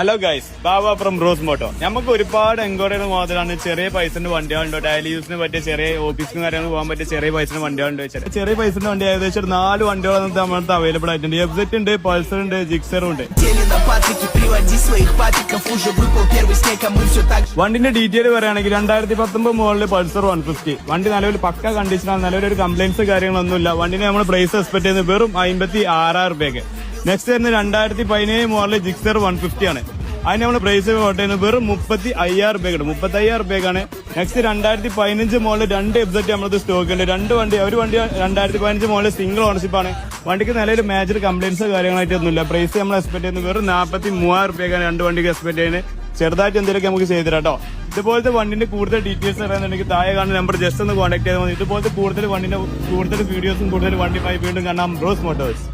Hello guys, Baba from Rose Moto. നമുക്ക് ഒരുപാട് എൻക്വയറികൾ മാത്രമാണ് ചെറിയ പൈസന്റെ വണ്ടികളുണ്ടോ, ഡെയിലി യൂസിന് പറ്റിയ ചെറിയ ഓഫീസിനും കാര്യങ്ങൾ പോകാൻ പറ്റിയ ചെറിയ പൈസന്റെ വണ്ടികളുണ്ടോ. ചെറിയ പൈസന്റെ വണ്ടി ഏകദേശം ഒരു 4 വണ്ടികളാണ് നമ്മുടെ അവൈലബിൾ ആയിട്ടുണ്ട്. എഫ്സെറ്റ് ഉണ്ട്, പൾസർ ഉണ്ട്, ജിക്സറും ഉണ്ട്. വണ്ടിന്റെ ഡീറ്റെയിൽ പറയുകയാണെങ്കിൽ 2019 മോഡൽ പൾസർ 150. വണ്ടി നിലവിൽ പക്ക കണ്ടീഷനാണ്. നിലവിൽ ഒരു കംപ്ലൈൻസ് കാര്യങ്ങളൊന്നുമില്ല. വണ്ടിന് നമ്മൾ പ്രൈസ് എക്സ്പെക്ട് ചെയ്യുന്നത് വെറും 56,000 രൂപയ്ക്ക്. നെക്സ്റ്റ് വരുന്നത് 2017 മോഡൽ ജിക്സർ 150 ആണ്. അതിന് നമ്മൾ പ്രൈസ് കോട്ട് ചെയ്യുന്നത് വെറും 35,000 രൂപയ്ക്കാണ്. 35,000 രൂപയ്ക്കാണ്. നെക്സ്റ്റ് 2015 മോഡൽ 2 എഫ്സെറ്റ് നമ്മളത് സ്റ്റോക്ക് ഉണ്ട്. ഒരു വണ്ടി 2015 മോഡൽ സിംഗിൾ ഓണർഷിപ്പ് ആണ്. വണ്ടിക്ക് നിലവിൽ മേജർ കംപ്ലൈൻസ് കാര്യങ്ങളായിട്ടൊന്നുമില്ല. പ്രൈസ് നമ്മൾ എക്സ്പെക്ട് ചെയ്യുന്നത് വെറും 43,000 രൂപയ്ക്കാണ് 2 വണ്ടിക്ക് എക്സ്പെക്ട് ചെയ്യുന്നത്. ചെറുതായിട്ട് എന്തെങ്കിലുമൊക്കെ നമുക്ക് ചെയ്തിരാം കേട്ടോ. ഇതുപോലത്തെ വണ്ടിന്റെ കൂടുതൽ ഡീറ്റെയിൽസ് അറിയാന്നുണ്ടെങ്കിൽ താഴെ കാണുന്ന നമ്പർ ജസ്റ്റ് ഒന്ന് കോൺടാക്ട് ചെയ്താൽ മതി. ഇതുപോലത്തെ കൂടുതൽ വീഡിയോസും കൂടുതൽ വണ്ടിയുമായി വീണ്ടും കാണാം റോസ് മോട്ടോഴ്സ്.